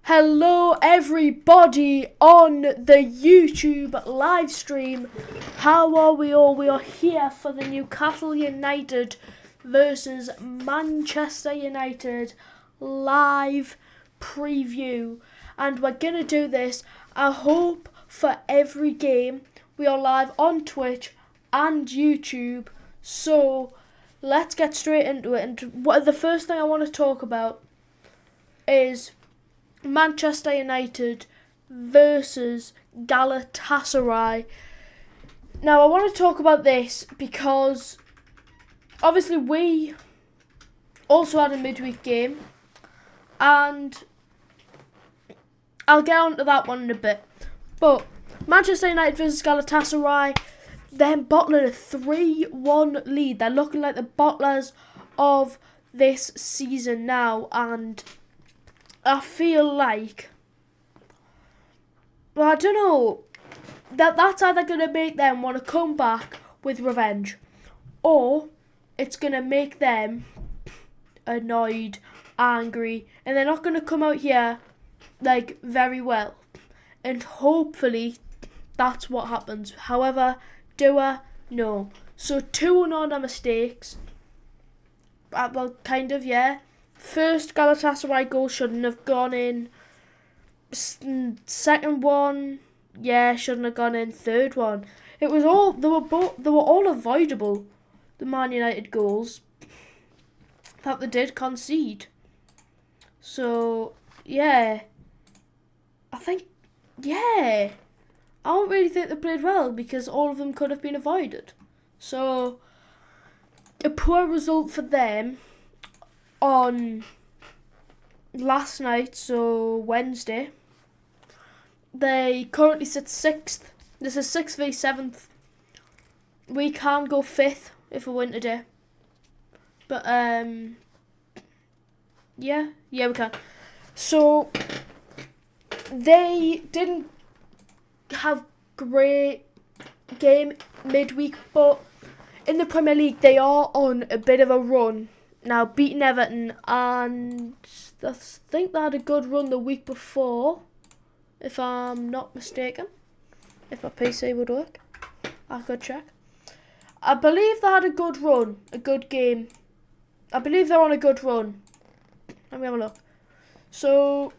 Hello everybody on the YouTube live stream. How are we all? We are here for the Newcastle United versus Manchester United live preview. And we're going to do this, I hope, for every game. We are live on Twitch and YouTube. So let's get straight into it. And the first thing I want to talk about is Manchester United versus Galatasaray. Now, I want to talk about this because obviously we also had a midweek game, and I'll get on to that one in a bit. But Manchester United versus Galatasaray, they're bottling a 3-1 lead. They're looking like the bottlers of this season now, and I feel like, well, I don't know, that's either going to make them want to come back with revenge, or it's going to make them annoyed, angry, and they're not going to come out here like very well. And hopefully that's what happens. However, do I? No. So 2 on their mistakes. Well, kind of, yeah. First Galatasaray goal shouldn't have gone in. Second one, yeah, shouldn't have gone in. Third one, they were all avoidable. The Man United goals that they did concede. So yeah, I don't really think they played well because all of them could have been avoided. So a poor result for them on last night, so Wednesday. They currently sit 6th. This is 6th v 7th. We can go 5th if we win today. But yeah, we can. So they didn't have great game midweek, but in the Premier League they are on a bit of a run now, beating Everton, and I think they had a good run the week before, if I'm not mistaken. If my PC would work, I could check. I believe they had a good run, a good game. I believe they're on a good run. Let me have a look. So,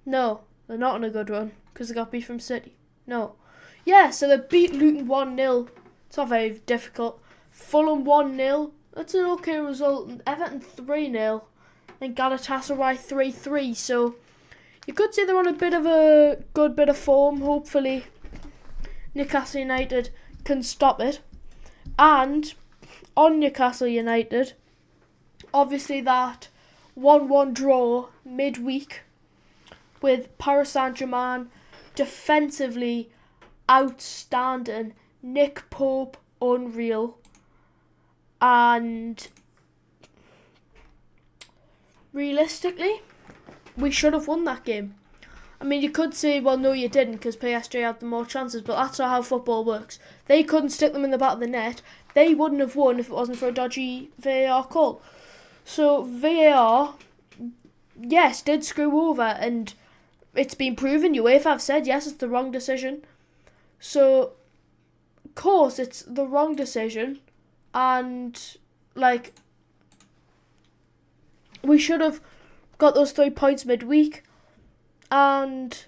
no, they're not on a good run because they got beat from City. No. Yeah, so they beat Luton 1-0. It's not very difficult. Fulham 1-0. That's an okay result. And Everton 3-0. And Galatasaray 3-3. So you could say they're on a bit of a good bit of form. Hopefully Newcastle United can stop it. And on Newcastle United, obviously that 1-1 draw midweek with Paris Saint-Germain, defensively outstanding. Nick Pope, unreal. And realistically, we should have won that game. I mean, you could say, well, no, you didn't because PSG had the more chances, but that's not how football works. They couldn't stick them in the back of the net. They wouldn't have won if it wasn't for a dodgy VAR call. So VAR, yes, did screw over, and it's been proven. UEFA have said, yes, it's the wrong decision. So, of course, it's the wrong decision, and, like, we should have got those 3 points midweek, and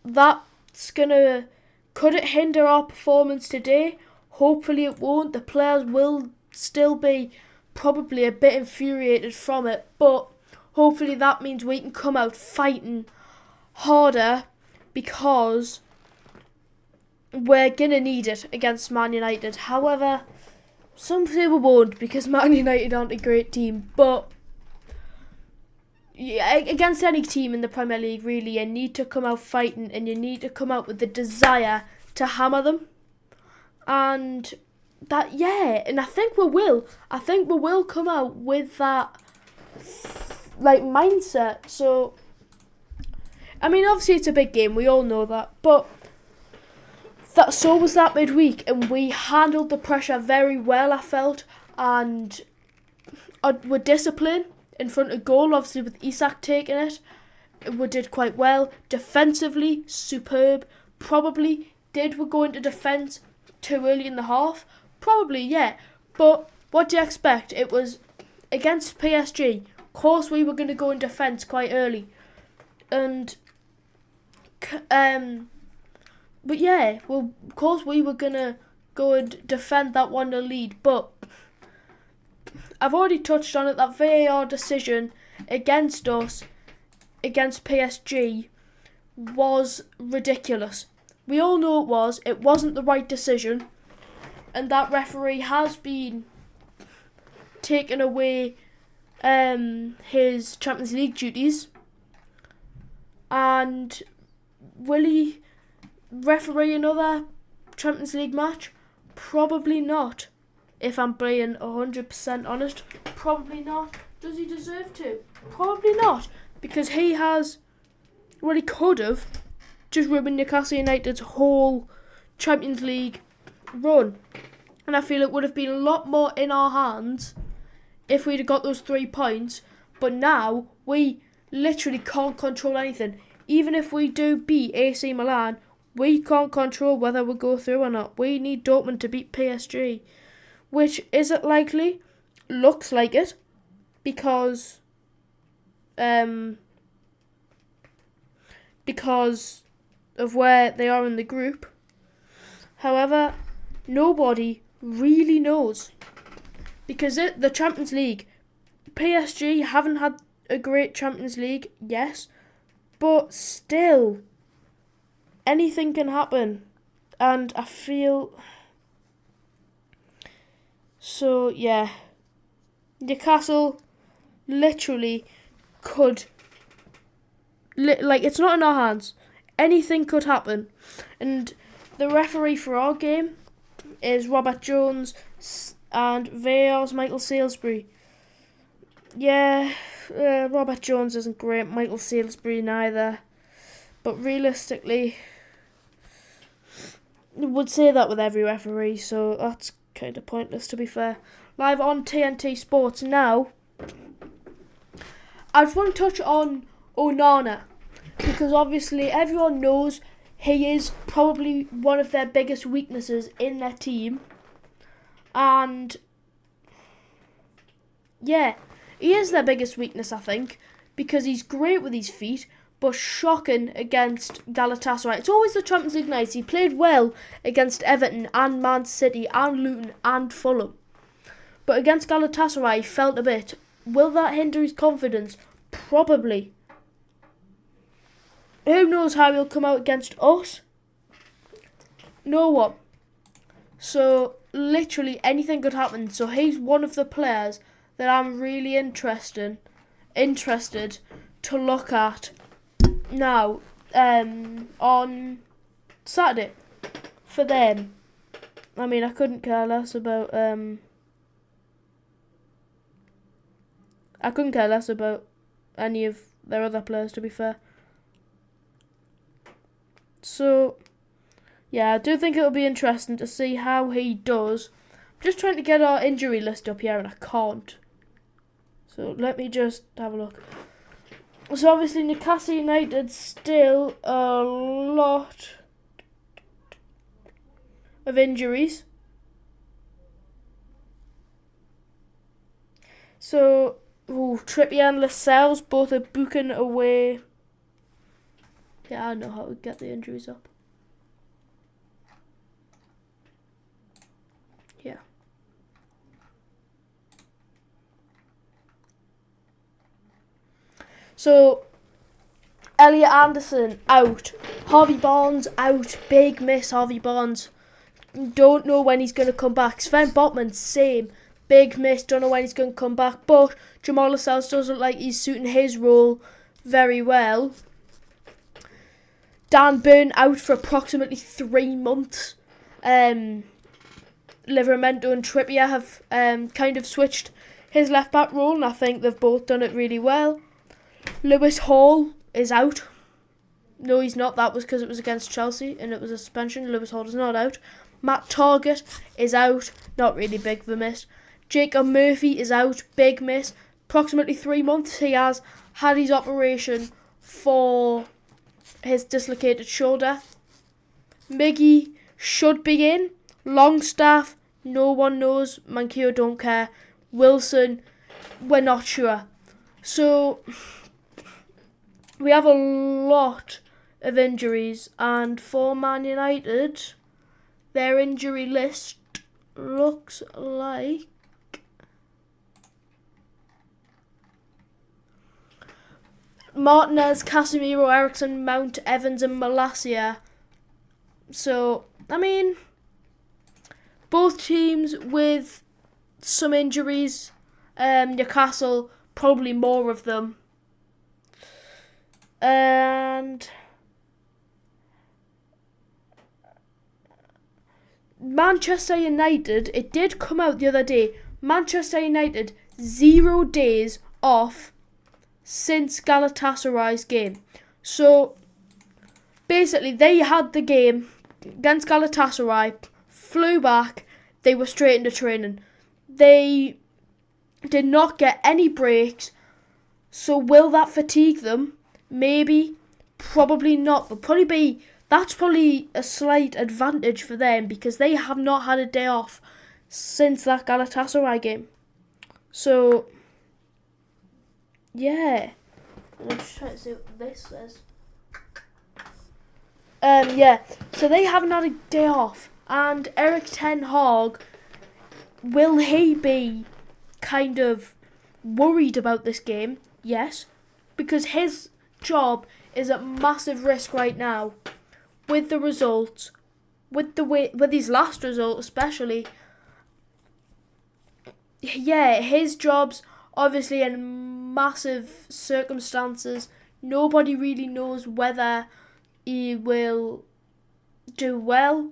that's gonna, could it hinder our performance today? Hopefully it won't. The players will still be probably a bit infuriated from it, but hopefully that means we can come out fighting harder, because we're going to need it against Man United. However, some say we won't because Man United aren't a great team, but yeah, against any team in the Premier League, really, you need to come out fighting, and you need to come out with the desire to hammer them. And that, yeah, and I think we will. I think we will come out with that, like, mindset. So, I mean, obviously it's a big game, we all know that, but so was that midweek, and we handled the pressure very well, I felt, and with discipline in front of goal, obviously with Isak taking it. We did quite well. Defensively, superb. Probably did we go into defence too early in the half? Probably, yeah. But what do you expect? It was against PSG. Of course we were going to go in defence quite early. And but yeah, well, of course we were going to go and defend that 1-0 lead, but I've already touched on it, that VAR decision against us, against PSG, was ridiculous. We all know it wasn't the right decision, and that referee has been taken away his Champions League duties. And will he referee another Champions League match? Probably not. If I'm being 100% honest, probably not. Does he deserve to? Probably not. Because he could have just ruined Newcastle United's whole Champions League run. And I feel it would have been a lot more in our hands if we'd have got those 3 points. But now, we literally can't control anything. Even if we do beat AC Milan, we can't control whether we go through or not. We need Dortmund to beat PSG. Which isn't likely. Looks like it. Because of where they are in the group. However, nobody really knows. Because the Champions League, PSG haven't had a great Champions League, yes. But still, anything can happen. And I feel... So, yeah. Newcastle literally could... it's not in our hands. Anything could happen. And the referee for our game is Robert Jones and VAR's Michael Salisbury. Yeah, Robert Jones isn't great. Michael Salisbury neither. But realistically, I would say that with every referee, so that's kind of pointless to be fair. Live on TNT Sports now. I just want to touch on Onana, because obviously everyone knows he is probably one of their biggest weaknesses in their team. And yeah, he is their biggest weakness, I think, because he's great with his feet, but shocking against Galatasaray. It's always the Champions League nights. He played well against Everton and Man City and Luton and Fulham. But against Galatasaray, he felt a bit. Will that hinder his confidence? Probably. Who knows how he'll come out against us? No one. So, literally anything could happen. So, he's one of the players that I'm really interested to look at now on Saturday for them. I mean, I couldn't care less about any of their other players, to be fair. So, yeah, I do think it'll be interesting to see how he does. I'm just trying to get our injury list up here and I can't. So let me just have a look. So obviously Newcastle United still a lot of injuries. So Trippier and Lascelles both are booking away. Yeah, I know how to get the injuries up. Yeah. So, Elliot Anderson out. Harvey Barnes out. Big miss, Harvey Barnes. Don't know when he's going to come back. Sven Botman, same. Big miss, don't know when he's going to come back. But Jamal Lascelles does look like he's suiting his role very well. Dan Burn out for approximately 3 months. Livramento and Trippier have kind of switched his left back role, and I think they've both done it really well. Lewis Hall is out. No, he's not. That was because it was against Chelsea and it was a suspension. Lewis Hall is not out. Matt Targett is out. Not really big of a miss. Jacob Murphy is out. Big miss. approximately 3 months, he has had his operation for his dislocated shoulder. Miggy should be in. Longstaff, no one knows. Manquillo don't care. Wilson, we're not sure. So we have a lot of injuries, and for Man United, their injury list looks like Martinez, Casemiro, Ericsson, Mount, Evans and Malacia. So, I mean, both teams with some injuries. Newcastle, probably more of them. And Manchester United, it did come out the other day, Manchester United 0 days off since Galatasaray's game. So basically they had the game against Galatasaray, flew back, they were straight into training. They did not get any breaks. So will that fatigue them? Maybe, probably not. That's probably a slight advantage for them because they have not had a day off since that Galatasaray game. So yeah, I'm just trying to see what this says. So they haven't had a day off, and Erik ten Hag, will he be kind of worried about this game? Yes, because his job is at massive risk right now with the results, with his last result especially. Yeah, his job's obviously in massive circumstances. Nobody really knows whether he will do well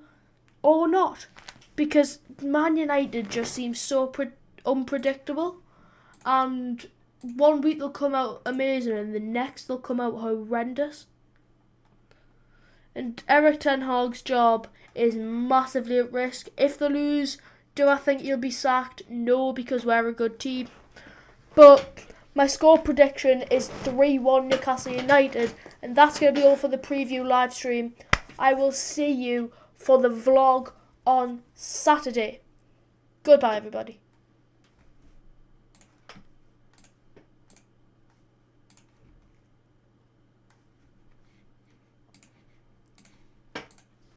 or not, because Man United just seems so unpredictable, and 1 week they'll come out amazing and the next they'll come out horrendous. And Erik ten Hag's job is massively at risk. If they lose, do I think he'll be sacked? No, because we're a good team. But my score prediction is 3-1 Newcastle United, and that's going to be all for the preview live stream. I will see you for the vlog on Saturday. Goodbye, everybody.